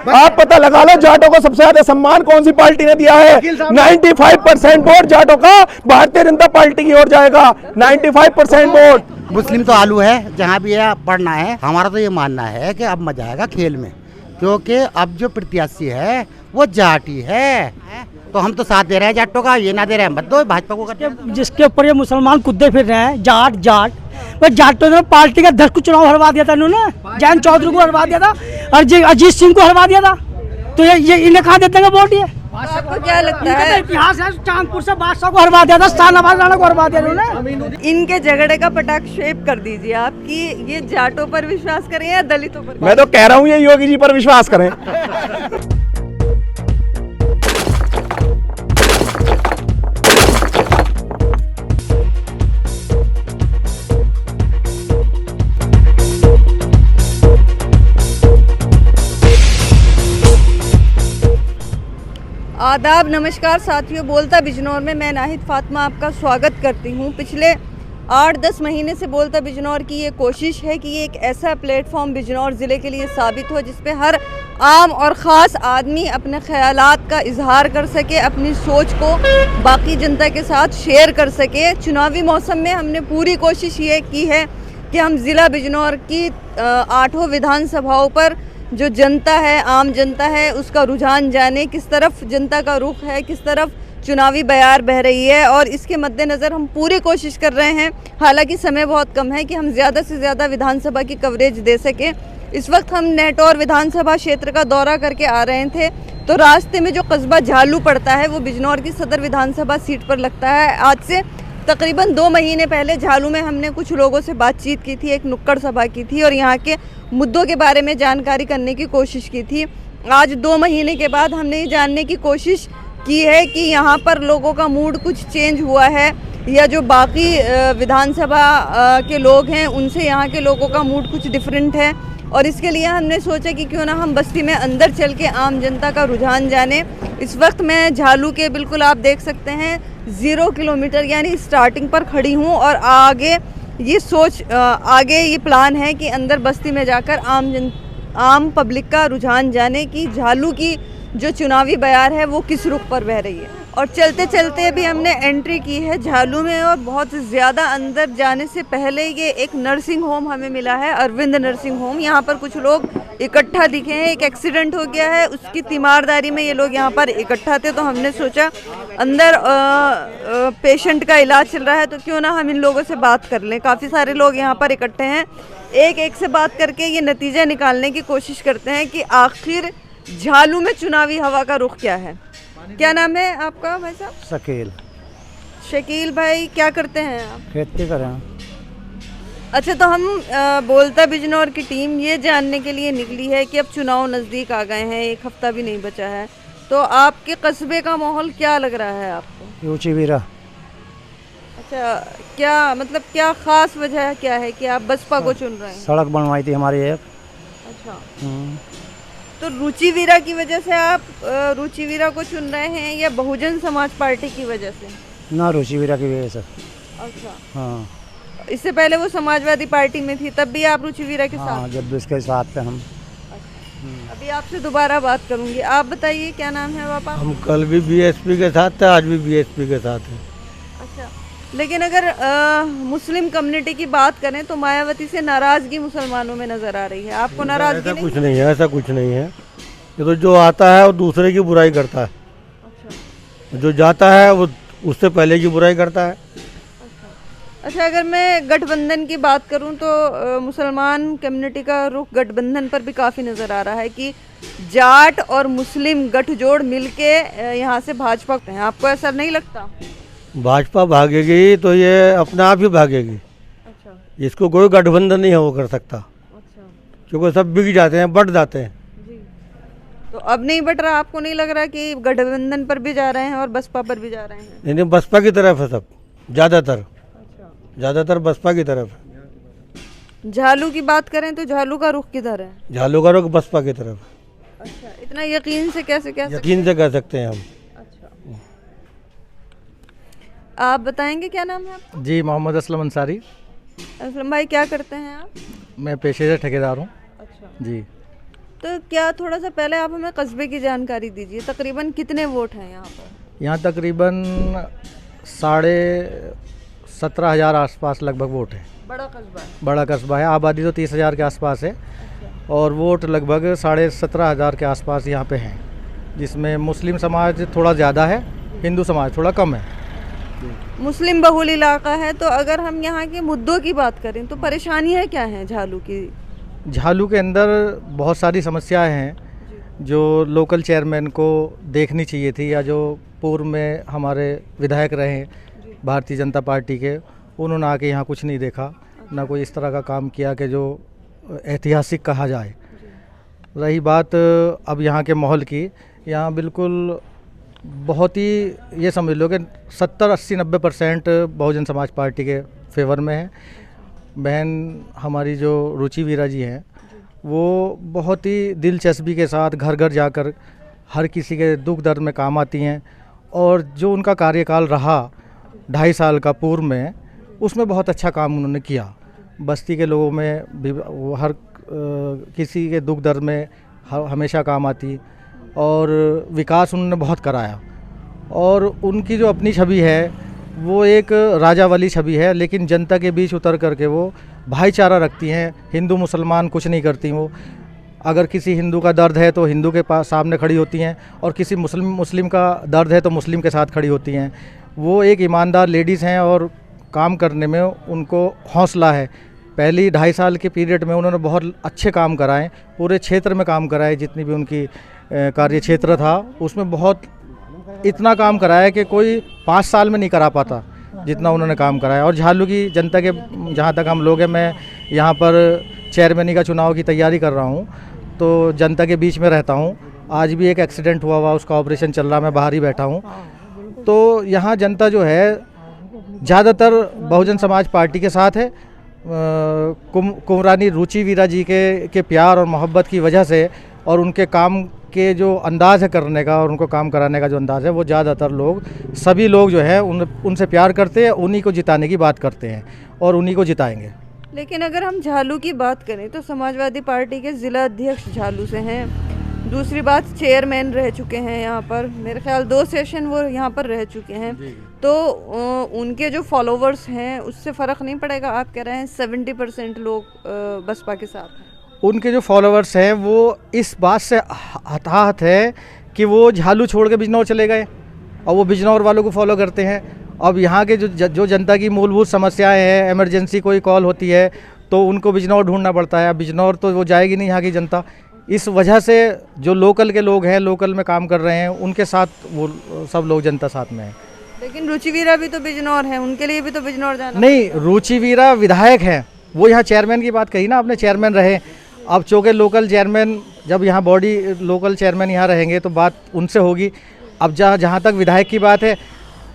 आप पता लगा लो जाटों को सबसे ज्यादा सम्मान कौन सी पार्टी ने दिया है। 95% वोट जाटों का भारतीय जनता पार्टी की ओर जाएगा। 95% वोट। मुस्लिम तो आलू है, जहाँ भी है पढ़ना है। हमारा तो ये मानना है कि अब मजा आएगा खेल में, क्योंकि अब जो प्रत्याशी है वो जाट ही है। तो हम तो साथ दे रहे हैं जाटों का, ये ना दे रहे हैं मत दो भाजपा को। जिसके ऊपर ये मुसलमान कूदे फिर रहे हैं, जाट जाट, वो जाटों ने पार्टी का 10 को चुनाव हरवा दिया था इन्होंने। जयंत चौधरी को हरवा दिया था और अजीत सिंह को हरवा दिया था। तो ये इन्हें कहाँ देते हैं वोट? ये आपको क्या लगता है? इतिहास है, चांदपुर से बादशाह को हरवा दिया था, शाहनवाज राणा को हरवा दिया इन्होंने। इनके झगड़े का पटाक्षेप कर दीजिए आप कि ये जाटों पर विश्वास करें या दलितों पर। मैं तो कह रहा हूँ ये योगी जी पर विश्वास करें। आदाब, नमस्कार साथियों। बोलता बिजनौर में मैं नाहिद फातिमा आपका स्वागत करती हूँ। पिछले 8-10 महीने से बोलता बिजनौर की ये कोशिश है कि ये एक ऐसा प्लेटफॉर्म बिजनौर ज़िले के लिए साबित हो जिस पे हर आम और ख़ास आदमी अपने ख़यालात का इजहार कर सके, अपनी सोच को बाकी जनता के साथ शेयर कर सके। चुनावी मौसम में हमने पूरी कोशिश ये की है कि हम ज़िला बिजनौर की 8 विधानसभाओं पर जो जनता है, आम जनता है, उसका रुझान जाने, किस तरफ जनता का रुख है, किस तरफ चुनावी बयार बह रही है। और इसके मद्देनज़र हम पूरी कोशिश कर रहे हैं, हालांकि समय बहुत कम है, कि हम ज़्यादा से ज़्यादा विधानसभा की कवरेज दे सकें। इस वक्त हम नेटौर विधानसभा क्षेत्र का दौरा करके आ रहे थे, तो रास्ते में जो कस्बा झालू पड़ता है वो बिजनौर की सदर विधानसभा सीट पर लगता है। आज से तकरीबन 2 महीने पहले झालू में हमने कुछ लोगों से बातचीत की थी, एक नुक्कड़ सभा की थी और यहाँ के मुद्दों के बारे में जानकारी करने की कोशिश की थी। आज 2 महीने के बाद हमने ये जानने की कोशिश की है कि यहाँ पर लोगों का मूड कुछ चेंज हुआ है या जो बाकी विधानसभा के लोग हैं उनसे यहाँ के लोगों का मूड कुछ डिफरेंट है। और इसके लिए हमने सोचा कि क्यों ना हम बस्ती में अंदर चल के आम जनता का रुझान जाने। इस वक्त मैं झालू के बिल्कुल आप देख सकते हैं 0 किलोमीटर यानी स्टार्टिंग पर खड़ी हूँ और आगे ये प्लान है कि अंदर बस्ती में जाकर आम पब्लिक का रुझान जाने की झालू की जो चुनावी बयार है वो किस रुख पर बह रही है। और चलते चलते भी हमने एंट्री की है झालू में और बहुत ज़्यादा अंदर जाने से पहले ये एक नर्सिंग होम हमें मिला है, अरविंद नर्सिंग होम। यहाँ पर कुछ लोग इकट्ठा दिखे हैं, एक एक्सीडेंट हो गया है, उसकी तीमारदारी में ये लोग यहाँ पर इकट्ठा थे। तो हमने सोचा अंदर पेशेंट का इलाज चल रहा है तो क्यों ना हम इन लोगों से बात कर लें। काफ़ी सारे लोग यहाँ पर इकट्ठे हैं, एक से बात करके ये नतीजा निकालने की कोशिश करते हैं कि आखिर झालू में चुनावी हवा का रुख क्या है। क्या नाम है आपका भाई साहब? शकील। शकील भाई, क्या करते हैं आप? खेती करें। अच्छा, तो हम बोलता बिजनौर की टीम ये जानने के लिए निकली है कि अब चुनाव नज़दीक आ गए हैं, 1 हफ्ता भी नहीं बचा है, तो आपके कस्बे का माहौल क्या लग रहा है आपको? ऊंची वीरा। अच्छा, क्या मतलब क्या ख़ास वजह क्या है कि आप बसपा को चुन रहे हैं? सड़क बनवाई थी हमारी एक। अच्छा, तो रुचिवीरा की वजह से आप रुचिवीरा को चुन रहे हैं या बहुजन समाज पार्टी की वजह से? ना, रुचिवीरा की वजह से। अच्छा, हाँ। इससे पहले वो समाजवादी पार्टी में थी, तब भी आप रुचिवीरा के साथ? जब भी उसके साथ थे हम। अभी आपसे दोबारा बात करूंगी। आप बताइए क्या नाम है पापा? हम कल भी बीएसपी के साथ थे, आज भी बीएसपी के साथ हैं। अच्छा, लेकिन अगर मुस्लिम कम्युनिटी की बात करें तो मायावती से नाराजगी मुसलमानों में नजर आ रही है। आपको नाराजगी नहीं? कुछ नहीं है, ऐसा कुछ नहीं है। ये तो जो आता है वो दूसरे की बुराई करता है। अच्छा। जो जाता है वो उससे पहले की बुराई करता है। अच्छा, अगर मैं गठबंधन की बात करूं तो मुसलमान कम्युनिटी का रुख गठबंधन पर भी काफ़ी नज़र आ रहा है कि जाट और मुस्लिम गठजोड़ मिलके यहाँ से भाजपा हैं। आपको ऐसा नहीं लगता? भाजपा भागेगी तो ये अपने आप ही भागेगी। अच्छा, इसको कोई गठबंधन नहीं है वो कर सकता। अच्छा, क्योंकि सब बिक जाते हैं, बट जाते हैं। जी। तो अब नहीं बट रहा? आपको नहीं लग रहा कि गठबंधन पर भी जा रहे हैं और बसपा पर भी जा रहे हैं? नहीं, बसपा की तरफ है सब, ज़्यादातर बसपा की तरफ है। झालू की बात करें तो झालू का रुख किधर है? झालू का रुख बसपा की तरफ। अच्छा, इतना यकीन से कैसे यकीन से कह सकते हैं हम। अच्छा, आप बताएंगे क्या नाम है आपका? जी, मोहम्मद असलम अंसारी। असलम भाई, क्या करते हैं आप? मैं पेशे से ठेकेदार हूँ। अच्छा जी। तो क्या थोड़ा सा पहले आप हमें कस्बे की जानकारी दीजिए, तकरीबन कितने वोट हैं यहाँ पर? यहाँ तकरीबन 17,500 आसपास लगभग वोट है। बड़ा कस्बा है। बड़ा कस्बा है, आबादी तो 30,000 के आसपास है और वोट लगभग 17,500 के आसपास यहाँ पे हैं, जिसमें मुस्लिम समाज थोड़ा ज़्यादा है, हिंदू समाज थोड़ा कम है। मुस्लिम बहुल इलाका है, तो अगर हम यहाँ के मुद्दों की बात करें तो परेशानियाँ क्या हैं झालू की? झालू के अंदर बहुत सारी समस्याएं हैं जो लोकल चेयरमैन को देखनी चाहिए थी, या जो पूर्व में हमारे विधायक रहे भारतीय जनता पार्टी के, उन्होंने आके यहाँ कुछ नहीं देखा, ना कोई इस तरह का काम किया कि जो ऐतिहासिक कहा जाए। रही बात अब यहाँ के माहौल की, यहाँ बिल्कुल बहुत ही ये समझ लो कि 70, 80, 90% बहुजन समाज पार्टी के फेवर में है। बहन हमारी जो रुचि वीरा जी हैं, वो बहुत ही दिलचस्पी के साथ घर घर जाकर हर किसी के दुख दर्द में काम आती हैं, और जो उनका कार्यकाल रहा 2.5 साल का पूर्व में, उसमें बहुत अच्छा काम उन्होंने किया। बस्ती के लोगों में भी वो हर किसी के दुख दर्द में हमेशा काम आती, और विकास उन्होंने बहुत कराया। और उनकी जो अपनी छवि है वो एक राजा वाली छवि है, लेकिन जनता के बीच उतर करके वो भाईचारा रखती हैं। हिंदू मुसलमान कुछ नहीं करती वो। अगर किसी हिंदू का दर्द है तो हिंदू के पास सामने खड़ी होती हैं, और किसी मुस्लिम का दर्द है तो मुस्लिम के साथ खड़ी होती हैं। वो एक ईमानदार लेडीज़ हैं और काम करने में उनको हौसला है। पहली 2.5 साल के पीरियड में उन्होंने बहुत अच्छे काम कराए, पूरे क्षेत्र में काम कराए। जितनी भी उनकी कार्य क्षेत्र था उसमें बहुत इतना काम कराया कि कोई 5 साल में नहीं करा पाता जितना उन्होंने काम कराया। और झालू की जनता के जहाँ तक हम लोग हैं, मैं यहाँ पर चेयरमैनी का चुनाव की तैयारी कर रहा हूँ, तो जनता के बीच में रहता हूँ। आज भी एक एक्सीडेंट हुआ, उसका ऑपरेशन चल रहा, मैं बाहर ही बैठा हूँ। तो यहाँ जनता जो है ज़्यादातर बहुजन समाज पार्टी के साथ है। कुंवरानी रुचि वीरा जी के प्यार और मोहब्बत की वजह से, और उनके काम के जो अंदाज़ है करने का और उनको काम कराने का जो अंदाज़ है, वो ज़्यादातर लोग, सभी लोग जो है उनसे प्यार करते हैं, उन्हीं को जिताने की बात करते हैं और उन्हीं को जिताएंगे। लेकिन अगर हम झालू की बात करें तो समाजवादी पार्टी के ज़िला अध्यक्ष झालू से हैं। दूसरी बात, चेयरमैन रह चुके हैं यहाँ पर, मेरे ख्याल 2 सेशन वो यहाँ पर रह चुके हैं। तो उनके जो फॉलोवर्स हैं उससे फ़र्क नहीं पड़ेगा? आप कह रहे हैं 70% लोग बसपा के साथ हैं। उनके जो फॉलोवर्स हैं वो इस बात से हताहत है कि वो झालू छोड़ के बिजनौर चले गए और वो बिजनौर वालों को फॉलो करते हैं। अब यहाँ के जो जनता की मूलभूत समस्याएं हैं, इमरजेंसी कोई कॉल होती है तो उनको बिजनौर ढूंढना पड़ता है। बिजनौर तो वो जाएगी नहीं यहाँ की जनता। इस वजह से जो लोकल के लोग हैं, लोकल में काम कर रहे हैं, उनके साथ वो सब लोग जनता साथ में है। लेकिन रुचि वीरा भी तो बिजनौर है, उनके लिए भी तो बिजनौर जाना नहीं। रुचि वीरा विधायक हैं, वो यहाँ चेयरमैन की बात कही ना आपने, चेयरमैन रहे। अब चूँकि लोकल चेयरमैन, जब यहाँ बॉडी लोकल चेयरमैन यहाँ रहेंगे तो बात उनसे होगी। अब जहाँ तक विधायक की बात है,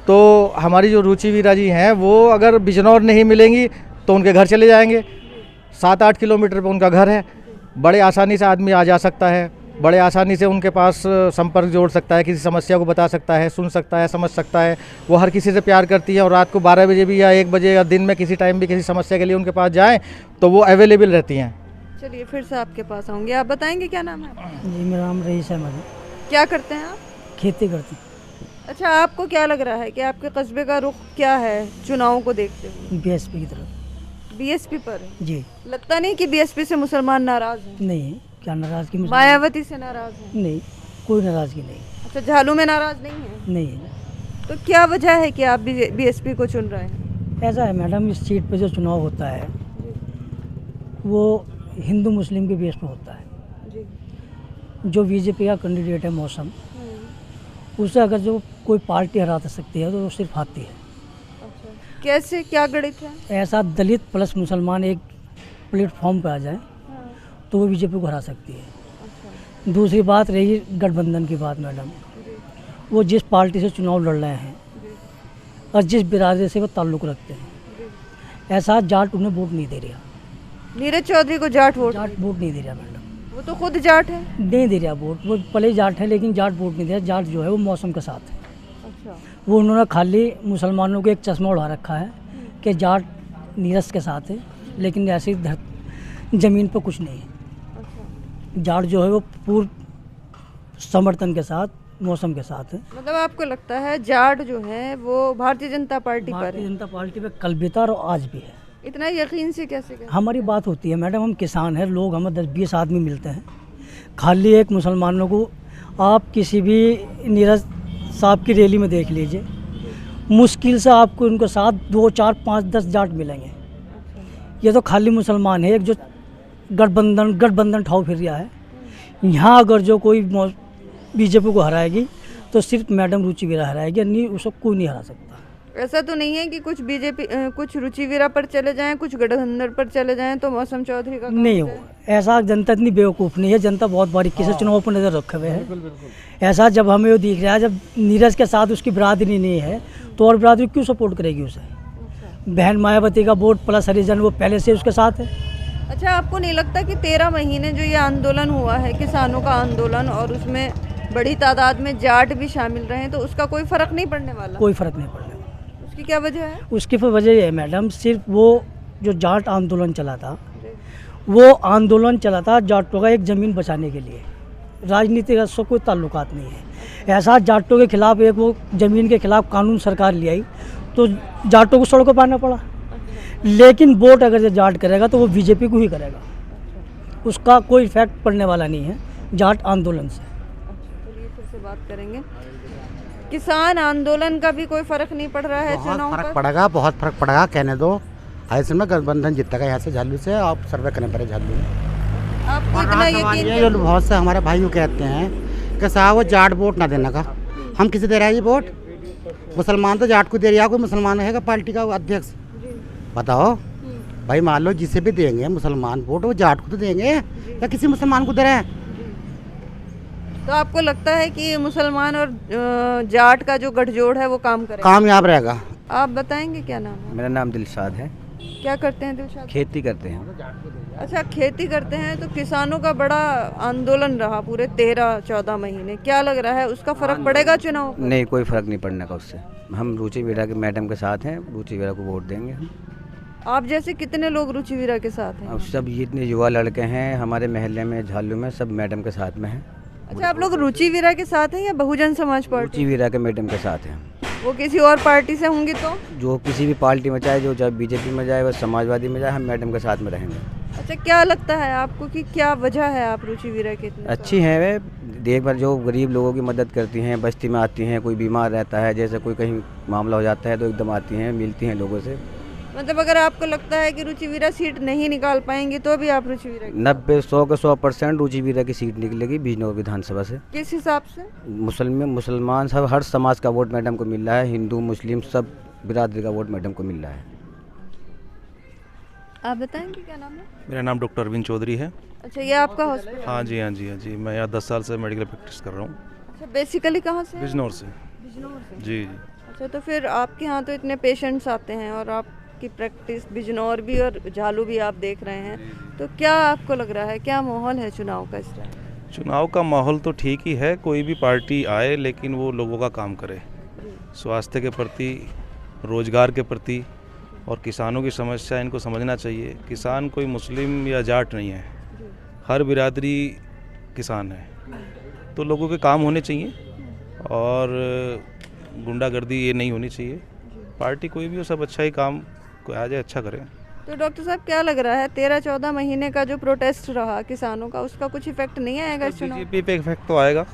तो हमारी जो रुचि वीरा जी हैं वो अगर बिजनौर नहीं मिलेंगी तो उनके घर चले जाएंगे। 7-8 किलोमीटर पर उनका घर है, बड़े आसानी से आदमी आ जा सकता है, बड़े आसानी से उनके पास संपर्क जोड़ सकता है, किसी समस्या को बता सकता है, सुन सकता है, समझ सकता है। वो हर किसी से प्यार करती है और रात को 12 बजे भी या 1 बजे या दिन में किसी टाइम भी किसी समस्या के लिए उनके पास जाएं तो वो अवेलेबल रहती हैं। चलिए फिर से आपके पास आऊँगी, आप बताएंगे क्या नाम है? जी मेरा नाम रईस अहमद है। क्या करते हैं आप? खेती करते हैं। अच्छा, आपको क्या लग रहा है कि आपके कस्बे का रुख क्या है चुनावों को देखते हुए? बीएसपी की तरफ। बीएसपी पर है? जी। लगता नहीं कि बीएसपी से मुसलमान नाराज हैं? नहीं, क्या नाराज़गी? मायावती से नाराज हैं? नहीं, कोई नाराज़गी नहीं। अच्छा, झालू में नाराज नहीं है? नहीं है। तो क्या वजह है कि आप बीएसपी को चुन रहे हैं? ऐसा है मैडम, इस सीट पे जो चुनाव होता है वो हिंदू मुस्लिम के बेस पर होता है। जी। जो बीजेपी का कैंडिडेट है मौसम, उसे अगर जो कोई पार्टी हरा सकती है तो वो सिर्फ आती है। अच्छा, कैसे, क्या गणित है? ऐसा दलित प्लस मुसलमान एक प्लेटफॉर्म पर आ जाए तो वो बीजेपी को हरा सकती है। अच्छा। दूसरी बात रही गठबंधन की बात मैडम, वो जिस पार्टी से चुनाव लड़ रहे हैं और जिस बिरादरी से वो ताल्लुक़ रखते हैं, ऐसा जाट उन्हें वोट नहीं दे रहा। नीरज चौधरी को जाट वोट नहीं दे रहा मैडम। वो तो खुद जाट है। नहीं दे रहा वोट, वो पहले जाट है लेकिन जाट वोट नहीं दे रहा। जाट जो है वो मौसम के साथ है। अच्छा। वो उन्होंने खाली मुसलमानों को एक चश्मा उड़ा रखा है कि जाट नीरज के साथ है, लेकिन ऐसी ज़मीन पर कुछ नहीं है। अच्छा। जाट जो है वो पूर्ण समर्थन के साथ, मौसम के साथ है। मतलब आपको लगता है जाट जो है वो भारतीय जनता पार्टी पर भारतीय है? जनता पार्टी पे कल भी था और आज भी है। इतना यकीन से कैसे कहें? हमारी बात होती है मैडम, हम किसान हैं, लोग हमें 10-20 आदमी मिलते हैं। खाली एक मुसलमानों को आप किसी भी नीरज साहब की रैली में देख लीजिए, मुश्किल से आपको उनके साथ 2, 4, 5, 10 जाट मिलेंगे। ये तो खाली मुसलमान है, एक जो गठबंधन ठाव फिर रहा है। यहाँ अगर जो कोई बीजेपी को हराएगी तो सिर्फ मैडम रुचिवीरा हराएगी, नहीं उसको कोई नहीं हरा सकता। ऐसा तो नहीं है कि कुछ बीजेपी कुछ रुचिवीरा पर चले जाएं, कुछ गठबंधन पर चले जाएं तो मौसम चौधरी का काम नहीं हो हो, जाए? ऐसा जनता इतनी बेवकूफ़ नहीं है। जनता बहुत बारीकी से चुनाव पर नज़र रखे हुए है। ऐसा जब हमें वो दिख रहा है, जब नीरज के साथ उसकी बिरादरी नहीं है तो और बिरादरी क्यों सपोर्ट करेगी उसे? बहन मायावती का वोट प्लस हरिजन वो पहले से उसके साथ है। अच्छा, आपको नहीं लगता कि 13 महीने जो ये आंदोलन हुआ है, किसानों का आंदोलन, और उसमें बड़ी तादाद में जाट भी शामिल रहे, तो उसका कोई फर्क नहीं पड़ने वाला? कोई फ़र्क नहीं पड़ने वाला। उसकी क्या वजह है? उसकी वजह ये है मैडम, सिर्फ वो जो जाट आंदोलन चला था, वो आंदोलन चला था जाटों का एक ज़मीन बचाने के लिए। राजनीति का उससे कोई ताल्लुकात नहीं है। ऐसा जाटों के खिलाफ एक वो ज़मीन के खिलाफ कानून सरकार ले आई तो जाटों को सड़कों पर आना पड़ा। लेकिन वोट अगर ये जाट करेगा तो वो बीजेपी को ही करेगा, उसका कोई इफेक्ट पड़ने वाला नहीं है जाट आंदोलन से। चलिए फिर से बात करेंगे। किसान आंदोलन का भी कोई फर्क नहीं पड़ रहा है बहुत चुनाव फर्क पर? पड़ेगा, बहुत फर्क पड़ेगा, कहने दो। ऐसे में गठबंधन जीतेगा यहाँ से, झालू से। आप सर्वे करने पड़े झालू में। आपको और इतना रहा सवाल यकीन ये, जो बहुत से हमारे भाइयों कहते हैं कि साहब वो जाट वोट ना देने का। हम किसे दे रहे हैं ये वोट? मुसलमान तो जाट को दे रहा है। कोई मुसलमान है पार्टी का अध्यक्ष? बताओ भाई, मान लो जिसे भी देंगे मुसलमान वोट, वो जाट को तो देंगे या किसी मुसलमान को दे रहे हैं? तो आपको लगता है कि मुसलमान और जाट का जो गठजोड़ है वो काम करेगा? कामयाब रहेगा। आप बताएंगे क्या नाम है? मेरा नाम दिलशाद है। क्या करते हैं दिलशाद? खेती करते हैं। अच्छा, खेती करते हैं। तो किसानों का बड़ा आंदोलन रहा पूरे 13-14 महीने, क्या लग रहा है उसका फर्क पड़ेगा चुनाव पर? नहीं, कोई फ़र्क नहीं पड़ने का उससे। हम रुचिवीरा के मैडम के साथ हैं, रुचिवीरा को वोट देंगे हम। आप जैसे कितने लोग रुचिवीरा के साथ हैं? अब सब जितने युवा लड़के हैं हमारे महल्ले में, झालू में, सब मैडम के साथ में हैं। अच्छा, आप लोग रुचिवीरा के साथ हैं या बहुजन समाज पार्टी? रुचिवीरा के मैडम के साथ हैं। वो किसी और पार्टी से होंगी तो? जो किसी भी पार्टी में चाहे, जो चाहे बीजेपी में जाए, वह समाजवादी में जाए, हम मैडम के साथ में रहेंगे। अच्छा, क्या लगता है आपको कि क्या वजह है आप रुचिवीरा के इतने अच्छी हैं वे, देखभाल, जो गरीब लोगों की मदद करती हैं, बस्ती में आती हैं, कोई बीमार रहता है, जैसे कोई कहीं मामला हो जाता है तो एकदम आती हैं, मिलती हैं लोगों से। मतलब अगर आपको लगता है कि रुचिवीरा सीट नहीं निकाल पाएंगे तो भी आप रुचिवीरा 90-100 के 100% रुचिवीरा की सीट निकलेगी बिजनौर विधानसभा से। किस हिसाब से? मुसलमान सब, हर समाज का वोट मैडम को मिल रहा है। हिंदू मुस्लिम सब बिरादरी का वोट मैडम को मिल रहा है। आप बताएंगे क्या नाम है? मेरा नाम डॉक्टर अरविंद चौधरी है। अच्छा, ये आपका हॉस्पिटल? हाँ जी, हाँ जी, हाँ जी। मैं यहाँ 10 साल से मेडिकल प्रैक्टिस कर रहा हूँ। अच्छा, बेसिकली कहाँ से? बिजनौर से। बिजनौर से? जी। अच्छा, तो फिर आपके यहाँ तो इतने पेशेंट्स आते हैं और आपकी प्रैक्टिस बिजनौर भी और झालू भी आप देख रहे हैं, तो क्या आपको लग रहा है, क्या माहौल है चुनाव का इस टाइम? चुनाव का माहौल तो ठीक ही है, कोई भी पार्टी आए लेकिन वो लोगों का काम करे, स्वास्थ्य के प्रति, रोजगार के प्रति, और किसानों की समस्या इनको समझना चाहिए। किसान कोई मुस्लिम या जाट नहीं है, हर बिरादरी किसान है, तो लोगों के काम होने चाहिए और गुंडागर्दी ये नहीं होनी चाहिए। पार्टी कोई भी हो, सब अच्छा ही काम को आ जाए, अच्छा करें। तो डॉक्टर साहब, क्या लग रहा है 13-14 महीने का जो प्रोटेस्ट रहा किसानों का, उसका कुछ इफेक्ट नहीं आएगा इस चुनाव? बीजेपी पे इफेक्ट तो आएगा।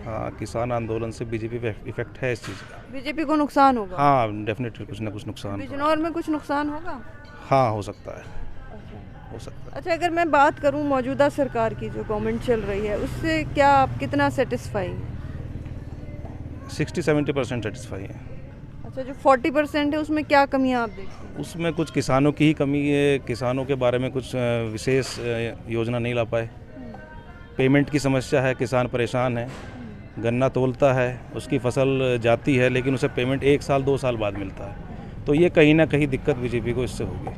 हाँ, किसान आंदोलन से बीजेपी पे इफेक्ट है इस चीज़ का। बीजेपी को नुकसान होगा? हाँ, डेफिनेटली कुछ ना कुछ नुकसान। बिजनौर में कुछ नुकसान होगा? हाँ, हो सकता है, हो सकता है। अच्छा, अगर मैं बात करूं मौजूदा सरकार की जो गवर्नमेंट चल रही है, उससे क्या आप कितना सेटिस्फाई हैं? 60-70% सेटिस्फाई है। अच्छा, जो 40% है उसमें क्या कमियां आप देखते हैं? उसमें कुछ किसानों की ही कमी है, किसानों के बारे में कुछ विशेष योजना नहीं ला पाए। पेमेंट की समस्या है, किसान परेशान है। गन्ना तोलता है, उसकी फसल जाती है लेकिन उसे पेमेंट 1 साल 2 साल बाद मिलता है, तो ये कहीं ना कहीं दिक्कत बीजेपी को इससे होगी।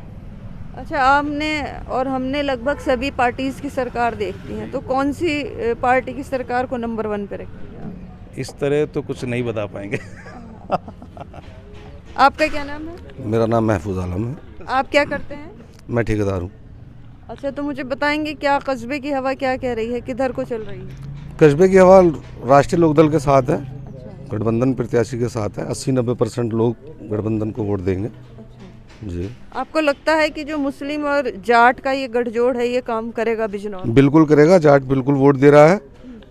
अच्छा, आपने और हमने लगभग सभी पार्टीज़ की सरकार देखती हैं, तो कौन सी पार्टी की सरकार को नंबर 1 पे रखेंगे आप? इस तरह तो कुछ नहीं बता पाएंगे। आपका क्या नाम है? मेरा नाम महफूज आलम है। आप क्या करते हैं? मैं ठेकेदार हूँ। अच्छा, तो मुझे बताएंगे क्या कस्बे की हवा क्या कह रही है, किधर को चल रही है? कस्बे की हवा राष्ट्रीय लोकदल के साथ है, गठबंधन प्रत्याशी के साथ है। 80-90% लोग गठबंधन को वोट देंगे जी। आपको लगता है कि जो मुस्लिम और जाट का ये गठजोड़ है ये काम करेगा बिजनौर? बिल्कुल करेगा। जाट बिल्कुल वोट दे रहा है,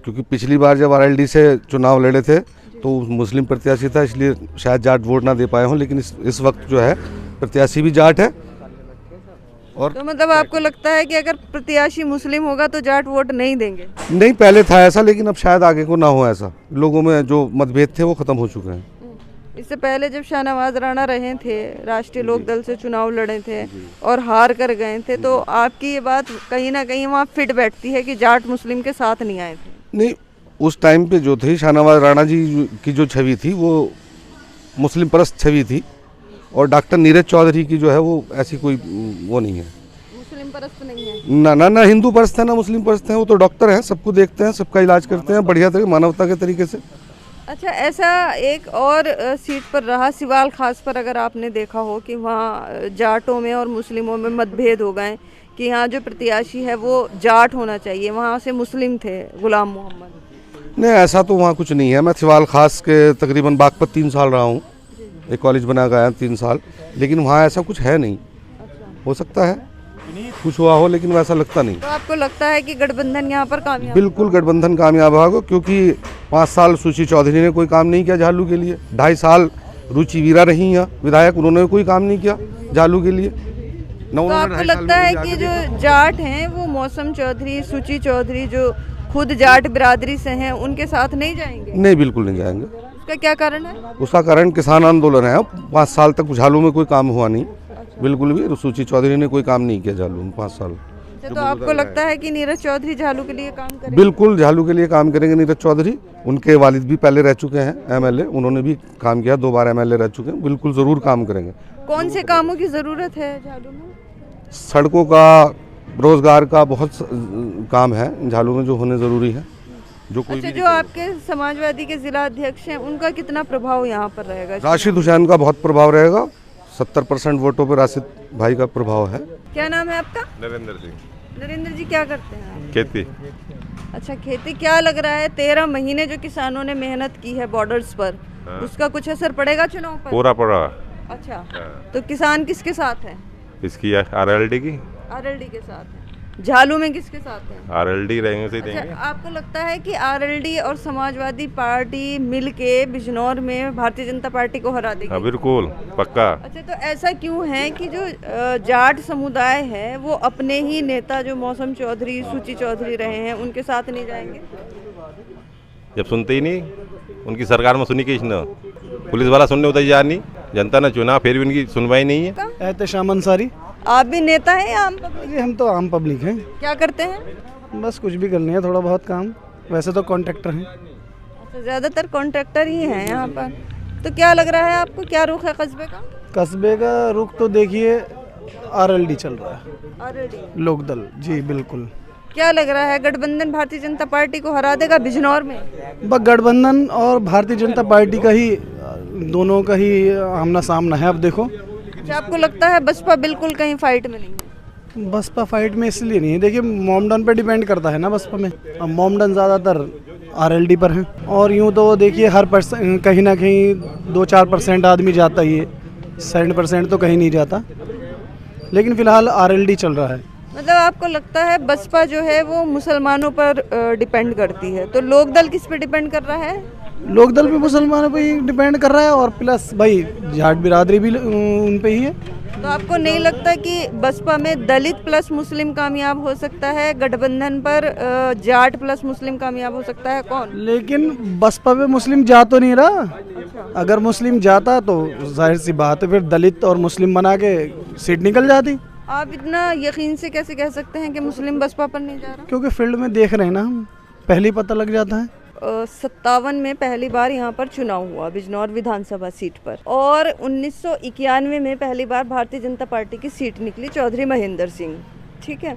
क्योंकि पिछली बार जब आरएलडी से चुनाव लड़े थे तो मुस्लिम प्रत्याशी था, इसलिए शायद जाट वोट ना दे पाए हों, लेकिन इस वक्त जो है प्रत्याशी भी जाट है। और तो मतलब आपको लगता है कि अगर प्रत्याशी मुस्लिम होगा तो जाट वोट नहीं देंगे? नहीं, पहले था ऐसा, लेकिन अब शायद आगे को ना हो ऐसा। लोगों में जो मतभेद थे वो खत्म हो चुके हैं। इससे पहले जब शाहनवाज राणा रहे थे, राष्ट्रीय लोकदल से चुनाव लड़े थे और हार कर गए थे, तो आपकी ये बात कहीं ना कहीं वहाँ फिट बैठती है कि जाट मुस्लिम के साथ नहीं आए थे? नहीं, उस टाइम पे जो थी शाहनवाज राणा जी की जो छवि थी वो मुस्लिम परस्त छवि थी, और डॉक्टर नीरज चौधरी की जो है वो ऐसी कोई वो नहीं है, मुस्लिम परस्त नहीं है। ना हिंदू परस्त है ना मुस्लिम परस्त है। वो तो डॉक्टर हैं, सबको देखते हैं, सबका इलाज करते हैं बढ़िया तरीके, मानवता के तरीके से। अच्छा, ऐसा एक और सीट पर रहा सिवाल खास पर, अगर आपने देखा हो कि वहाँ जाटों में और मुस्लिमों में मतभेद हो गए कि यहाँ जो प्रत्याशी है वो जाट होना चाहिए, वहाँ से मुस्लिम थे गुलाम मोहम्मद। नहीं, ऐसा तो वहाँ कुछ नहीं है। मैं सिवाल खास के तकरीबन बागपत 3 साल रहा हूँ, एक कॉलेज बना गया 3 साल, लेकिन वहाँ ऐसा कुछ है नहीं। हो सकता है कुछ हुआ हो, लेकिन वैसा लगता नहीं। तो आपको लगता है कि गठबंधन यहाँ पर कामयाब? बिल्कुल गठबंधन कामयाब होगा, क्योंकि 5 साल सुश्री चौधरी ने कोई काम नहीं किया झालू के लिए। 2.5 साल रुचि वीरा रही हैं विधायक, उन्होंने कोई काम नहीं किया झालू के लिए। तो आपको लगता है कि जो जाट हैं वो मौसम चौधरी, सुची चौधरी जो खुद जाट बिरादरी से हैं, उनके साथ नहीं जाएंगे? नहीं, बिल्कुल नहीं जाएंगे। उसका क्या कारण है? उसका कारण किसान आंदोलन है। 5 साल तक झालू में कोई काम हुआ नहीं, बिल्कुल भी। सुची चौधरी ने कोई काम नहीं किया झालू में 5 साल। तो आपको लगता है कि नीरज चौधरी झालू के लिए काम करेंगे? बिल्कुल झालू के लिए काम करेंगे नीरज चौधरी। उनके वालिद भी पहले रह चुके हैं एमएलए, उन्होंने भी काम किया, 2 बार एमएलए रह चुके हैं। बिल्कुल ज़रूर काम करेंगे। कौन से कामों की ज़रूरत है झालू में? सड़कों का, रोजगार का बहुत काम है झालू में जो होने ज़रूरी है। जो कोई अच्छा, जो आपके समाजवादी के जिला अध्यक्ष हैं उनका कितना प्रभाव यहाँ पर रहेगा? राशिद हुसैन का बहुत प्रभाव रहेगा। 70% वोटों पर राशिद भाई का प्रभाव है। क्या नाम है आपका? नरेंद्र सिंह। नरेंद्र जी, क्या करते हैं? खेती। अच्छा, खेती। क्या लग रहा है 13 महीने जो किसानों ने मेहनत की है बॉर्डर्स पर, उसका कुछ असर पड़ेगा चुनाव पर? पूरा पड़ा। अच्छा, तो किसान किसके साथ है? इसकी आरएलडी की। आरएलडी के साथ है। झालू में किसके साथ है? आरएलडी रहेंगे से अच्छा, देंगे। आपको लगता है कि आरएलडी और समाजवादी पार्टी मिलके बिजनौर में भारतीय जनता पार्टी को हरा देगी? हाँ, बिल्कुल पक्का। अच्छा, तो ऐसा क्यों है कि जो जाट समुदाय है वो अपने ही नेता जो मौसम चौधरी, सुची चौधरी रहे हैं, उनके साथ नहीं जाएंगे? जब सुनते ही नहीं, उनकी सरकार में सुनी किसने? पुलिस वाला सुनने उतर जा नहीं, जनता ने चुना, फिर भी उनकी सुनवाई नहीं है। एहतशाम अंसारी। आप भी नेता हैं या आम पब्लिक? जी, हम तो आम पब्लिक हैं। क्या करते हैं? बस कुछ भी करनी है, थोड़ा बहुत काम। वैसे तो कॉन्ट्रैक्टर हैं। तो ज़्यादातर कॉन्ट्रैक्टर ही हैं यहाँ पर। तो क्या लग रहा है आपको, क्या रुख है कस्बे का? कस्बे का रुख तो देखिए आरएलडी चल रहा है, आरएलडी लोकदल। जी बिल्कुल। क्या लग रहा है, गठबंधन भारतीय जनता पार्टी को हरा देगा बिजनौर में? बस गठबंधन और भारतीय जनता पार्टी का ही, दोनों का ही आमना सामना है। अब देखो, अच्छा, आपको लगता है बसपा बिल्कुल कहीं फाइट में नहीं है? बसपा फाइट में इसलिए नहीं है, देखिए मोमडन पे डिपेंड करता है ना बसपा में। अब मोमडन ज़्यादातर आरएलडी पर है, और यूँ तो देखिए हर कहीं ना कहीं 2-4% आदमी जाता ही है, 70% तो कहीं नहीं जाता। लेकिन फ़िलहाल आरएलडी चल रहा है। मतलब आपको लगता है बसपा जो है वो मुसलमानों पर डिपेंड करती है, तो लोकदल किस पे डिपेंड कर रहा है? लोकदल भी मुसलमानों पे ही डिपेंड कर रहा है, और प्लस भाई जाट बिरादरी भी उन पे ही है। तो आपको नहीं लगता कि बसपा में दलित प्लस मुस्लिम कामयाब हो सकता है, गठबंधन पर जाट प्लस मुस्लिम कामयाब हो सकता है? कौन? लेकिन बसपा में मुस्लिम जा तो नहीं रहा। अगर मुस्लिम जाता तो जाहिर सी बात है फिर दलित और मुस्लिम बना के सीट निकल जाती। आप इतना यकीन से कैसे कह सकते हैं कि मुस्लिम बसपा पर नहीं जा रहा? क्योंकि फील्ड में देख रहे हैं ना हम, पहले ही पता लग जाता है। 57 में पहली बार यहाँ पर चुनाव हुआ बिजनौर विधानसभा सीट पर, और 1991 में पहली बार भारतीय जनता पार्टी की सीट निकली चौधरी महेंद्र सिंह। ठीक है,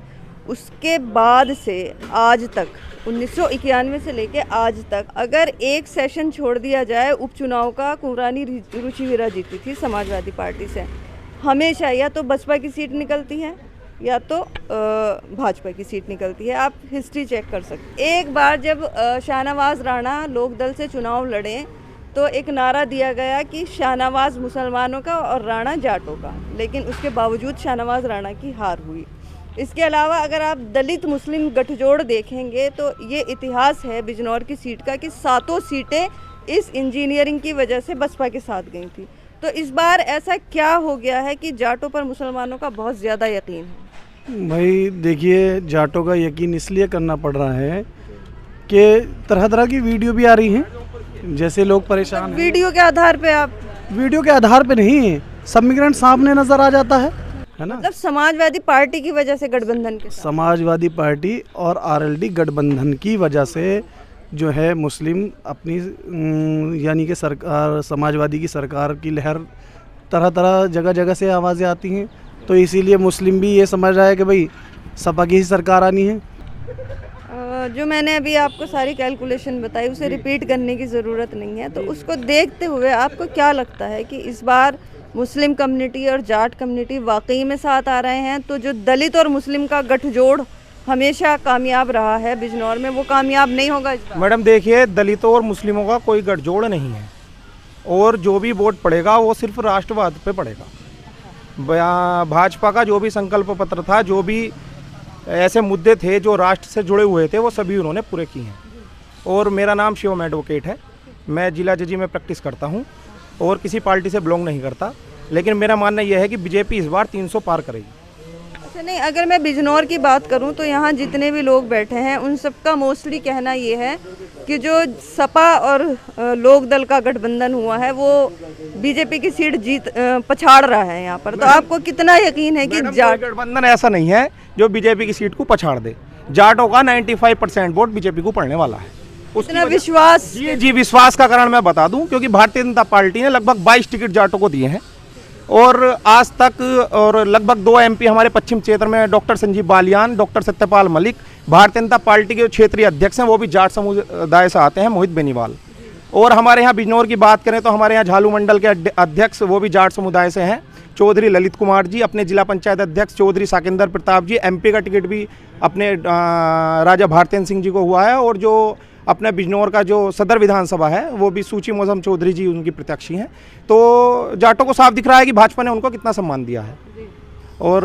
उसके बाद से आज तक, 1991 से लेके आज तक, अगर एक सेशन छोड़ दिया जाए उपचुनाव का, कुंवरानी रुचि वीरा जीती थी समाजवादी पार्टी से। हमेशा या तो बसपा की सीट निकलती है या तो भाजपा की सीट निकलती है। आप हिस्ट्री चेक कर सकते हैं। एक बार जब शाहनवाज राणा लोकदल से चुनाव लड़े तो एक नारा दिया गया कि शाहनवाज मुसलमानों का और राणा जाटों का, लेकिन उसके बावजूद शाहनवाज राणा की हार हुई। इसके अलावा अगर आप दलित मुस्लिम गठजोड़ देखेंगे तो ये इतिहास है बिजनौर की सीट का कि 7 सीटें इस इंजीनियरिंग की वजह से बसपा के साथ गई थी। तो इस बार ऐसा क्या हो गया है कि जाटों पर मुसलमानों का बहुत ज़्यादा यकीन है? भाई देखिए, जाटों का यकीन इसलिए करना पड़ रहा है कि तरह तरह की वीडियो भी आ रही हैं, जैसे लोग परेशान हैं। वीडियो के आधार पे आप? वीडियो के आधार पे नहीं, समीकरण सामने नजर आ जाता है ना। मतलब समाजवादी पार्टी की वजह से गठबंधन के साथ? समाजवादी पार्टी और आरएलडी गठबंधन की वजह से जो है मुस्लिम अपनी यानी कि सरकार, समाजवादी की सरकार की लहर तरह तरह जगह जगह से आवाज़ें आती हैं, तो इसीलिए मुस्लिम भी ये समझ रहा है कि भाई सपा की ही सरकार आनी है। जो मैंने अभी आपको सारी कैलकुलेशन बताई उसे रिपीट करने की ज़रूरत नहीं है। तो उसको देखते हुए आपको क्या लगता है कि इस बार मुस्लिम कम्युनिटी और जाट कम्युनिटी वाकई में साथ आ रहे हैं? तो जो दलित और मुस्लिम का गठजोड़ हमेशा कामयाब रहा है बिजनौर में, वो कामयाब नहीं होगा इस बार? मैडम देखिए, दलितों और मुस्लिमों का कोई गठजोड़ नहीं है, और जो भी वोट पड़ेगा वो सिर्फ राष्ट्रवाद पे पड़ेगा। भाजपा का जो भी संकल्प पत्र था, जो भी ऐसे मुद्दे थे जो राष्ट्र से जुड़े हुए थे, वो सभी उन्होंने पूरे किए हैं। और मेरा नाम शिवम एडवोकेट है, मैं जिला जजी में प्रैक्टिस करता हूँ और किसी पार्टी से बिलोंग नहीं करता, लेकिन मेरा मानना यह है कि बीजेपी इस बार 300 पार करेगी। अच्छा, नहीं, अगर मैं बिजनौर की बात करूं तो यहाँ जितने भी लोग बैठे हैं उन सबका मोस्टली कहना ये है कि जो सपा और लोकदल का गठबंधन हुआ है वो बीजेपी की सीट पछाड़ रहा है यहाँ पर। तो आपको कितना यकीन है कि जाट गठबंधन ऐसा नहीं है जो बीजेपी की सीट को पछाड़ दे? जाटों का 95% वोट बीजेपी को पड़ने वाला है। उतना विश्वास? जी, विश्वास का कारण मैं बता दूं, क्योंकि भारतीय जनता पार्टी ने लगभग 22 टिकट जाटों को दिए हैं, और आज तक और लगभग 2 MP हमारे पश्चिम क्षेत्र में doctor Sanjeev Balyan, doctor Satyapal Malik, Bharatiya Janata party के क्षेत्रीय अध्यक्ष हैं, वो भी जाट समुदाय से आते हैं, मोहित बेनीवाल। और हमारे यहाँ बिजनौर की बात करें तो हमारे यहाँ झालू मंडल के अध्यक्ष वो भी जाट समुदाय से हैं, चौधरी ललित कुमार जी। अपने जिला पंचायत अध्यक्ष चौधरी साकेंद्र प्रताप जी। MP का टिकट भी अपने राजा भारतेंद्र सिंह जी को हुआ है, और जो अपने बिजनौर का जो सदर विधानसभा है वो भी सूची मौसम चौधरी जी उनकी प्रत्याशी हैं। तो जाटों को साफ दिख रहा है कि भाजपा ने उनको कितना सम्मान दिया है। और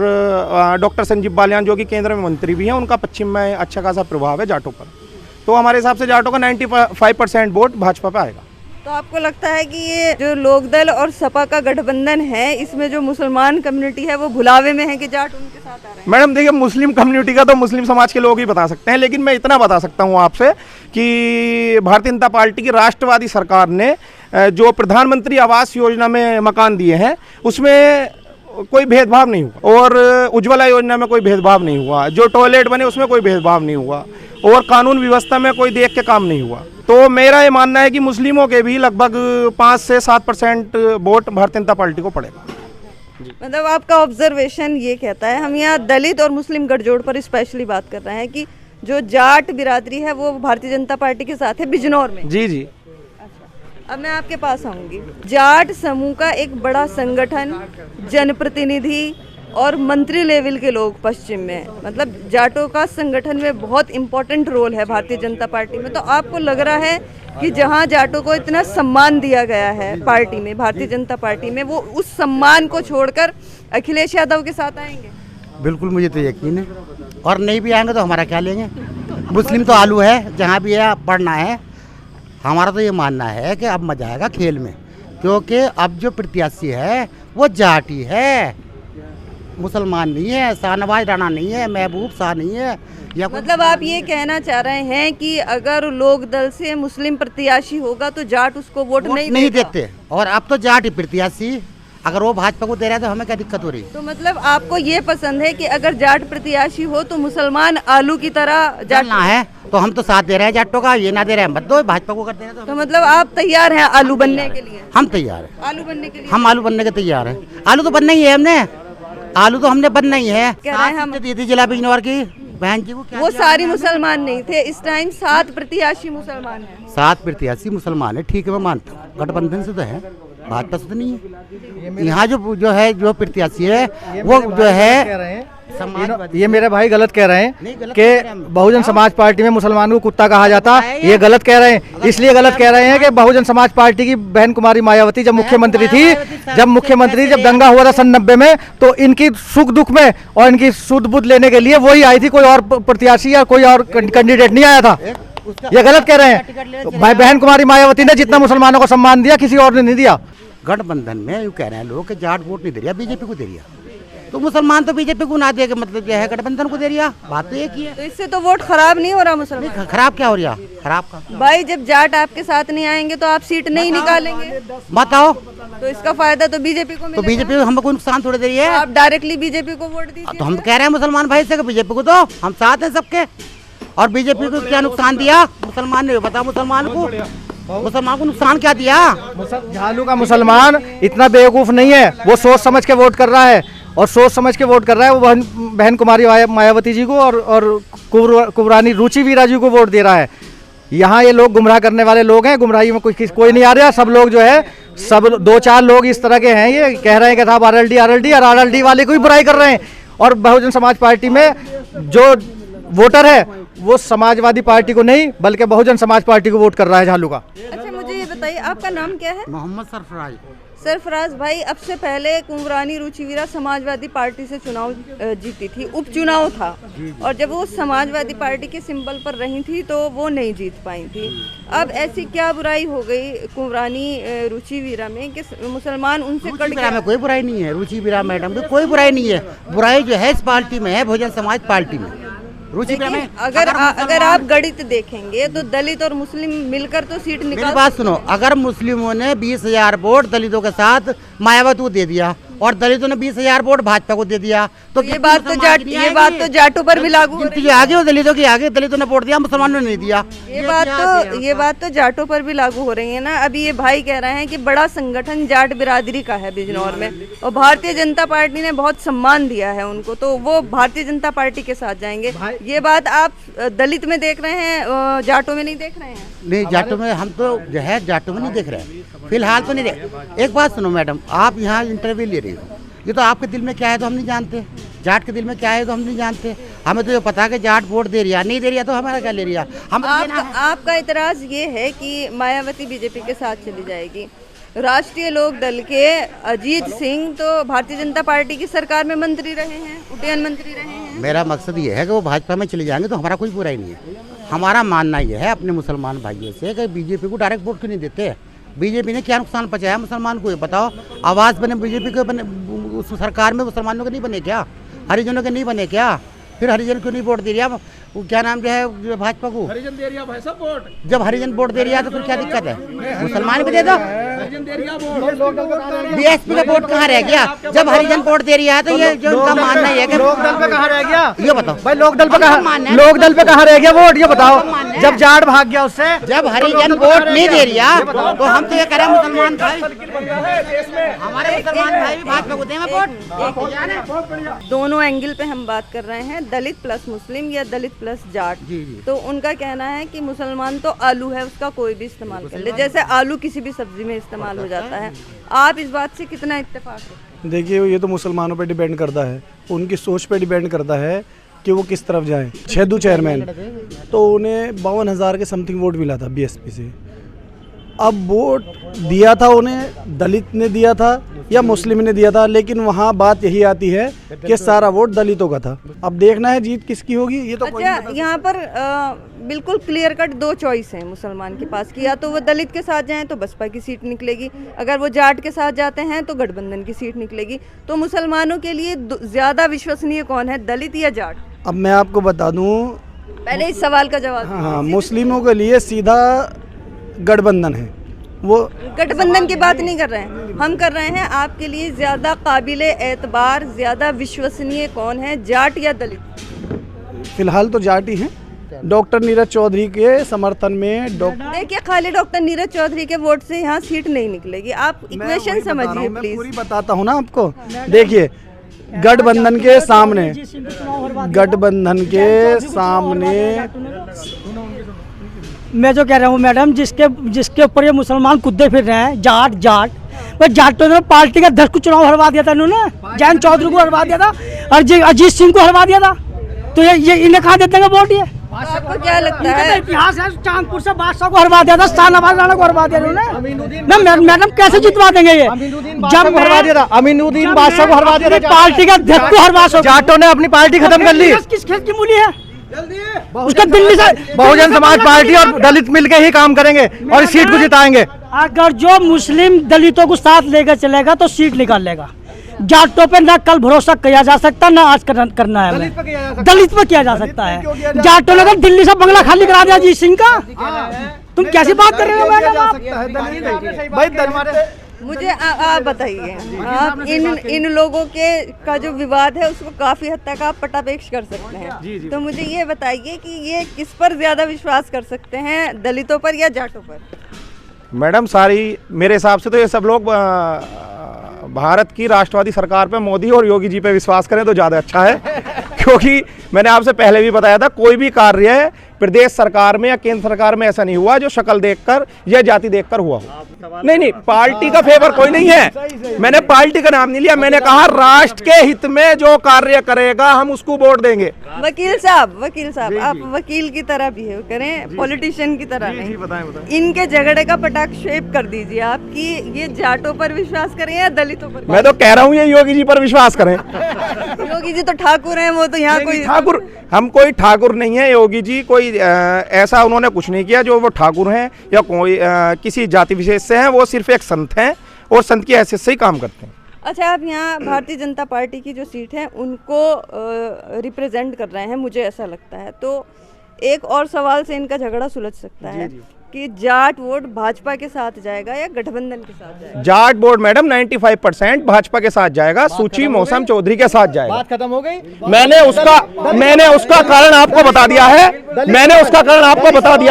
डॉक्टर संजीव बालियान जो कि केंद्र में मंत्री भी हैं, उनका पश्चिम में अच्छा खासा प्रभाव है जाटों पर। तो हमारे हिसाब से जाटों का 95% वोट भाजपा पे आएगा। तो आपको लगता है कि ये जो लोकदल और सपा का गठबंधन है, इसमें जो मुसलमान कम्युनिटी है वो भुलावे में है कि जाट उनके साथ आ रहे हैं? मैडम देखिए, मुस्लिम कम्युनिटी का तो मुस्लिम समाज के लोग ही बता सकते हैं, लेकिन मैं इतना बता सकता हूँ आपसे कि भारतीय जनता पार्टी की राष्ट्रवादी सरकार ने जो प्रधानमंत्री आवास योजना में मकान दिए हैं उसमें कोई भेदभाव नहीं हुआ, और उज्ज्वला योजना में कोई भेदभाव नहीं हुआ, जो टॉयलेट बने उसमें कोई भेदभाव नहीं हुआ, और कानून व्यवस्था में कोई देख के काम नहीं हुआ। तो मेरा ये मानना है कि मुस्लिमों के भी लगभग 5 से 7% वोट भारतीय जनता पार्टी को पड़ेगा। मतलब आपका ऑब्जर्वेशन ये कहता है, हम यहाँ दलित और मुस्लिम गठजोड़ पर स्पेशली बात कर रहे हैं कि जो जाट बिरादरी है वो भारतीय जनता पार्टी के साथ है बिजनौर में? जी। अब मैं आपके पास आऊंगी। जाट समूह का एक बड़ा संगठन, जनप्रतिनिधि और मंत्री लेवल के लोग पश्चिम में, मतलब जाटों का संगठन में बहुत इम्पोर्टेंट रोल है भारतीय जनता पार्टी में। तो आपको लग रहा है कि जहां जाटों को इतना सम्मान दिया गया है पार्टी में, भारतीय जनता पार्टी में, वो उस सम्मान को छोड़कर अखिलेश यादव के साथ आएंगे? बिल्कुल, मुझे तो यकीन है, और नहीं भी आएंगे तो हमारा क्या लेंगे? मुस्लिम तो आलू है, जहाँ भी है पढ़ना है। हमारा तो ये मानना है कि अब मजा आएगा खेल में, क्योंकि अब जो प्रत्याशी है वो जाटी है, मुसलमान नहीं है, शाहनवाज राणा नहीं है, महबूब शाह नहीं है। या मतलब आप ये कहना चाह रहे हैं कि अगर लोकदल से मुस्लिम प्रत्याशी होगा तो जाट उसको वोट नहीं देते, और अब तो जाट ही प्रत्याशी, अगर वो भाजपा को दे रहा है तो हमें क्या दिक्कत हो रही? तो मतलब आपको ये पसंद है कि अगर जाट प्रत्याशी हो तो मुसलमान आलू की तरह जाटना है, तो हम तो साथ दे रहे हैं जाटों का, ये ना दे रहे हैं मत दो, भाजपा को कर दे रहे हैं। तो मतलब आप तैयार हैं आलू बनने के लिए? हम तैयार हैं आलू बनने के लिए। हम आलू बनने के तैयार हैं। आलू तो बनना ही है, हमने आलू तो हमने बनना ही है। कह रहे हैं हम दी थी जिला बिजनौर की बहन जी को, वो सारी मुसलमान नहीं थे, इस टाइम 7 प्रत्याशी मुसलमान हैं। 7 प्रत्याशी मुसलमान है, ठीक है, मैं मानता हूँ, गठबंधन से तो है, भाजपा से तो नहीं है। यहाँ जो प्रत्याशी है वो जो है समाजवादी ये मेरे भाई गलत कह रहे नहीं, हैं गलत कह रहे हैं हम। कि बहुजन समाज पार्टी में मुसलमानों को कुत्ता कहा जाता, ये गलत कह रहे हैं। इसलिए गलत कह रहे हैं कि बहुजन समाज पार्टी की बहन कुमारी मायावती जब मुख्यमंत्री थी, जब दंगा हुआ था सन 90 में, तो इनकी सुख दुख में और इनकी सुध बुध लेने के लिए वही आई थी, कोई और प्रत्याशी या कोई और कैंडिडेट नहीं आया था। ये गलत कह रहे हैं। तो भाई बहन कुमारी मायावती ने जितना मुसलमानों को सम्मान दिया किसी और ने नहीं दिया। गठबंधन में यूँ कह रहे हैं लोग कि जाट वोट नहीं दे रहा, बीजेपी को दे रहा। तो मुसलमान तो बीजेपी को ना दे के मतलब यह है गठबंधन को दे रहा, बात तो एक ही है। तो इससे तो वोट खराब नहीं हो रहा मुसलमान? खराब क्या हो रहा? खराब का भाई जब जाट आपके साथ नहीं आएंगे तो आप सीट नहीं निकालेंगे, बताओ। तो इसका फायदा तो बीजेपी को तो मिलेगा। बीजेपी को हमको कोई नुकसान थोड़ी दे रही है। आप डायरेक्टली बीजेपी को वोट दीजिए। तो हम कह रहे हैं मुसलमान भाई से बीजेपी को दो, हम साथ हैं सबके। और बीजेपी को क्या नुकसान दिया मुसलमान ने? बताओ मुसलमान को नुकसान क्या दिया? झालू का मुसलमान इतना बेवकूफ नहीं है, वो सोच समझ के वोट कर रहा है, और सोच समझ के वोट कर रहा है। वो बहन कुमारी मायावती जी को और कुबरानी रुचि वीरा जी को वोट दे रहा है। यहाँ ये लोग गुमराह करने वाले लोग हैं, गुमराही में कोई नहीं आ रहा। सब लोग जो है, सब 2-4 लोग इस तरह के हैं, ये कह रहे हैं कि साहब आरएलडी और आरएलडी वाले को ही बुराई कर रहे हैं। और बहुजन समाज पार्टी में जो वोटर है वो समाजवादी पार्टी को नहीं बल्कि बहुजन समाज पार्टी को वोट कर रहा है झालू का। अच्छा मुझे ये बताइए, आपका नाम क्या है? मोहम्मद सरफराज। सरफराज भाई, अब से पहले कुंवरानी रुचिवीरा समाजवादी पार्टी से चुनाव जीती थी, उपचुनाव था, और जब वो समाजवादी पार्टी के सिंबल पर रही थी तो वो नहीं जीत पाई थी। अब ऐसी क्या बुराई हो गई कुंवरानी रुचिवीरा में कि मुसलमान उनसे कट गया? में कोई बुराई नहीं है, रुचिवीरा मैडम की कोई बुराई नहीं है। बुराई जो है इस पार्टी में है, बहुजन समाज पार्टी में। में अगर आप गणित देखेंगे तो दलित और मुस्लिम मिलकर तो सीट निकाल। मेरी बात सुनो, अगर मुस्लिमों ने 20,000 वोट दलितों के साथ मायावती को दे दिया और दलितों ने 20,000 वोट भाजपा को दे दिया, तो ये बात तो जाटों पर भी लागू हो रही है। आगे दलितों की आगे दलितों ने वोट दिया, मुसलमानों ने नहीं दिया। ये बात तो जाटों पर भी लागू हो रही है ना। अभी ये भाई कह रहे हैं कि बड़ा संगठन जाट बिरादरी का है बिजनौर में, और भारतीय जनता पार्टी ने बहुत सम्मान दिया है उनको, तो वो भारतीय जनता पार्टी के साथ जाएंगे। ये बात आप दलित में देख रहे हैं, जाटों में नहीं देख रहे हैं? नहीं, जाटों में हम तो जो है जाटों में नहीं देख रहे हैं, फिलहाल तो नहीं देख। एक बात सुनो मैडम, आप यहाँ इंटरव्यू ले रही हो, ये तो आपके दिल में क्या है तो हम नहीं जानते, जाट के दिल में क्या है तो हम नहीं जानते। हमें तो ये पता है कि जाट वोट दे रहा नहीं दे रहा, तो हमारा क्या ले रहा। हम आपका इतराज ये है कि मायावती बीजेपी के साथ चली जाएगी। राष्ट्रीय लोक दल के अजीत सिंह तो भारतीय जनता पार्टी की सरकार में मंत्री रहे हैं, उड्डयन मंत्री रहे हैं। मेरा मकसद ये है कि वो भाजपा में चले जाएंगे तो हमारा कोई बुराई नहीं है। हमारा मानना यह है अपने मुसलमान भाइयों से कि बीजेपी को डायरेक्ट वोट क्यों नहीं देते। बीजेपी ने क्या नुकसान पहुंचाया मुसलमान को, ये बताओ। आवाज़ बने बीजेपी के, बने उस सरकार में मुसलमानों के नहीं बने क्या, हरिजनों के नहीं बने क्या? फिर हरिजन क्यों नहीं वोट दे रहा? वो क्या नाम जो है भाजपा को हरिजन दे रहा भाई सब वोट। जब हरिजन वोट दे रहा है तो फिर क्या दिक्कत है? मुसलमान को दे दो। बीएसपी का वोट कहाँ रह गया जब हरिजन वोट दे रहा है? तो ये जो उनका मानना है कि लोकदल पे कहाँ रह गया, ये बताओ भाई। लोकदल पे कहाँ रह गया वोट, ये बताओ। जब जाट भाग गया उससे, जब हरिजन वोट नहीं दे रहा तो हम तो ये कह रहे हैं मुसलमान भाई, हमारे मुसलमान भाई भी भाजपा को दें वोट। दोनों एंगल पे हम बात कर रहे हैं, दलित प्लस मुस्लिम या दलित प्लस जाट। तो उनका कहना है कि मुसलमान तो आलू है, उसका कोई भी इस्तेमाल कर ले, जैसे आलू किसी भी सब्जी में इस्तेमाल हो जाता है। आप इस बात से कितना इत्तेफाक है? देखिए, ये तो मुसलमानों पे डिपेंड करता है, उनकी सोच पे डिपेंड करता है कि वो किस तरफ जाएं। छेदू चेयरमैन तो उन्हें 52,000 के समथिंग वोट मिला था बीएसपी से। अब वोट दिया था उन्हें दलित ने दिया था या मुस्लिम ने दिया था, लेकिन वहाँ बात यही आती है कि सारा वोट दलितों का था। अब देखना है जीत किसकी होगी, ये तो अच्छा, यहाँ पर बिल्कुल क्लियर कट 2 चॉइस हैं मुसलमान के पास कि या तो वो दलित के साथ जाएं तो बसपा की सीट निकलेगी, अगर वो जाट के साथ जाते हैं तो गठबंधन की सीट निकलेगी। तो मुसलमानों के लिए ज़्यादा विश्वसनीय कौन है, दलित या जाट? अब मैं आपको बता दूं, पहले इस सवाल का जवाब। हाँ, मुस्लिमों के लिए सीधा गठबंधन है। वो गठबंधन की बात नहीं कर रहे हैं, हम कर रहे हैं आपके लिए ज़्यादा काबिले एतबार, ज़्यादा विश्वसनीय कौन है, जाट या दलित? फिलहाल तो जाट ही हैं। डॉक्टर नीरज चौधरी के समर्थन में देखिए, खाली डॉक्टर नीरज चौधरी के वोट से यहाँ सीट नहीं निकलेगी। आप इक्वेशन समझिए प्लीज। पूरी बताता हूँ ना आपको। देखिए, गठबंधन के सामने मैं जो कह रहा हूँ मैडम, जिसके ऊपर ये मुसलमान कूदे फिर रहे हैं, जाट भाई, जाटों ने पार्टी का 10 को चुनाव हरवा दिया था इन्होंने, जैन चौधरी को हरवा दिया था। अजीत सिंह को हरवा दिया था, तो ये इन्हें कहा देते हैं वोट? ये आपको क्या लगता है? इतिहास है, चांदपुर से बादशाह को हरवा दिया था, शाहनवाज राणा को हरवा दिया उन्होंने। मैडम कैसे जितवा देंगे ये? जब हरवा दिया था अमीनुद्दीन बादशाह को, हरवा दिया था पार्टी का अध्यक्ष को हरवा, जाटों ने अपनी पार्टी खत्म कर ली। किस खेत की मूली है उसका? दिल्ली से बहुजन समाज पार्टी और दलित मिलके ही काम करेंगे और इस सीट को जिताएंगे। अगर जो मुस्लिम दलितों को साथ लेकर चलेगा तो सीट निकाल लेगा। जाटों पे ना कल भरोसा किया जा सकता, ना आज करना है। दलित पे किया जा सकता है। जाटों ने तो दिल्ली से बंगला खाली करा दिया अजीत सिंह का। तुम कैसी बात कर रहे हो मैडम? मुझे आप बताइए, आप इन लोगों के का जो विवाद है उसको काफी हद तक आप पटापेक्ष कर सकते हैं। तो मुझे ये बताइए कि ये किस पर ज्यादा विश्वास कर सकते हैं, दलितों पर या जाटों पर? मैडम सारी मेरे हिसाब से तो ये सब लोग भारत की राष्ट्रवादी सरकार पे, मोदी और योगी जी पे विश्वास करें तो ज़्यादा अच्छा है। क्योंकि मैंने आपसे पहले भी बताया था, कोई भी कार्य है प्रदेश सरकार में या केंद्र सरकार में ऐसा नहीं हुआ जो शक्ल देखकर या जाति देखकर हुआ हो। नहीं, पार्टी का फेवर कोई नहीं है। मैंने पार्टी का नाम नहीं लिया, मैंने कहा राष्ट्र के हित में जो कार्य करेगा हम उसको वोट देंगे। वकील साहब आप वकील की तरह बिहेव करें, पॉलिटिशियन की तरह नहीं। इनके झगड़े का पटाक्षेप कर दीजिए आप कि ये जाटों पर विश्वास करें या दलितों पर। मैं तो कह रहा हूँ ये योगी जी पर विश्वास करें। योगी जी तो ठाकुर हैं, वो तो यहाँ कोई ठाकुर, हम कोई ठाकुर नहीं है। योगी जी कोई ऐसा उन्होंने कुछ नहीं किया जो वो ठाकुर हैं या कोई किसी जाति विशेष से हैं। वो सिर्फ एक संत हैं और संत की हैसियत से ही काम करते हैं। अच्छा, आप यहाँ भारतीय जनता पार्टी की जो सीट है उनको रिप्रेजेंट कर रहे हैं, मुझे ऐसा लगता है। तो एक और सवाल से इनका झगड़ा सुलझ सकता है कि जाट वोट भाजपा के साथ जाएगा या गठबंधन के साथ जाएगा? जाट वोट मैडम 95% भाजपा के साथ जाएगा, सूची मौसम चौधरी के साथ जाएगा। बात खत्म हो गई। मैंने उसका कारण आपको बता दिया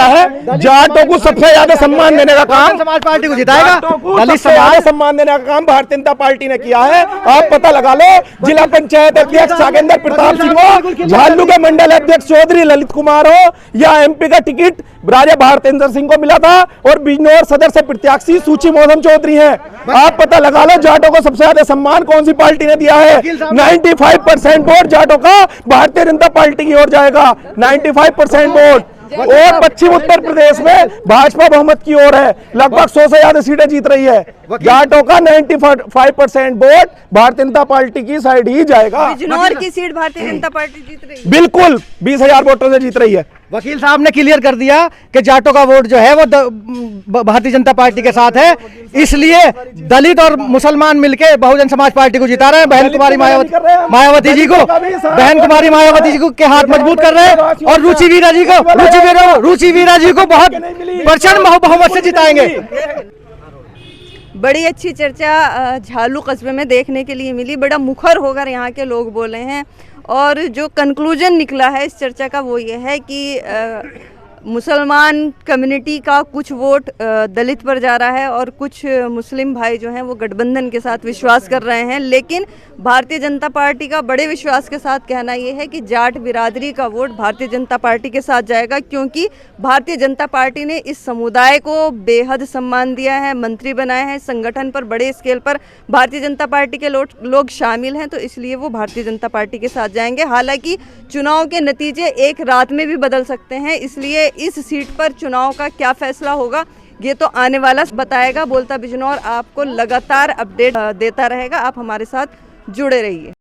है। जाटों को सबसे ज्यादा सम्मान देने का काम समाज पार्टी को जिताएगा। दलित समाज सम्मान देने का काम भारतीय जनता पार्टी ने किया है। आप पता लगा लो, जिला पंचायत अध्यक्ष सागेंद्र प्रताप सिंह हो, झालू के मंडल अध्यक्ष चौधरी ललित कुमार हो, या एमपी का टिकट राजा भारतेंद्र सिंह को मिला था और बिजनौर सदर से प्रत्याशी सूची मौसम चौधरी हैं। आप पता लगा लो जाटों को सबसे ज्यादा सम्मान कौन सी पार्टी ने दिया है। 95% वोट जाटों का भारतीय जनता पार्टी की ओर जाएगा। 95% वोट। और पश्चिम उत्तर प्रदेश में भाजपा बहुमत की ओर है, लगभग 100 से ज्यादा सीटें जीत रही है। जाटों का 95% वोट भारतीय जनता पार्टी की साइड ही जाएगा। बिजनौर की सीट भारतीय जनता पार्टी जीत रही है, बिल्कुल 20,000 वोटों से जीत रही है। वकील साहब ने क्लियर कर दिया कि जाटों का वोट जो है वो भारतीय जनता पार्टी के साथ है, इसलिए दलित और मुसलमान मिलकर बहुजन समाज पार्टी को जिता रहे हैं। बहन कुमारी मायावती जी को के हाथ मजबूत कर रहे हैं और रुचि वीरा जी को बहुत प्रचंड बहुमत से जिताएंगे। बड़ी अच्छी चर्चा झालू कस्बे में देखने के लिए मिली। बड़ा मुखर होकर यहाँ के लोग बोले हैं और जो कंक्लूजन निकला है इस चर्चा का वो ये है कि मुसलमान कम्युनिटी का कुछ वोट दलित पर जा रहा है और कुछ मुस्लिम भाई जो हैं वो गठबंधन के साथ विश्वास कर रहे हैं। लेकिन भारतीय जनता पार्टी का बड़े विश्वास के साथ कहना ये है कि जाट बिरादरी का वोट भारतीय जनता पार्टी के साथ जाएगा, क्योंकि भारतीय जनता पार्टी ने इस समुदाय को बेहद सम्मान दिया है, मंत्री बनाए हैं, संगठन पर बड़े स्केल पर भारतीय जनता पार्टी के लोग शामिल हैं, तो इसलिए वो भारतीय जनता पार्टी के साथ जाएंगे। हालांकि चुनाव के नतीजे एक रात में भी बदल सकते हैं, इसलिए इस सीट पर चुनाव का क्या फैसला होगा ये तो आने वाला बताएगा। बोलता बिजनौर आपको लगातार अपडेट देता रहेगा, आप हमारे साथ जुड़े रहिए।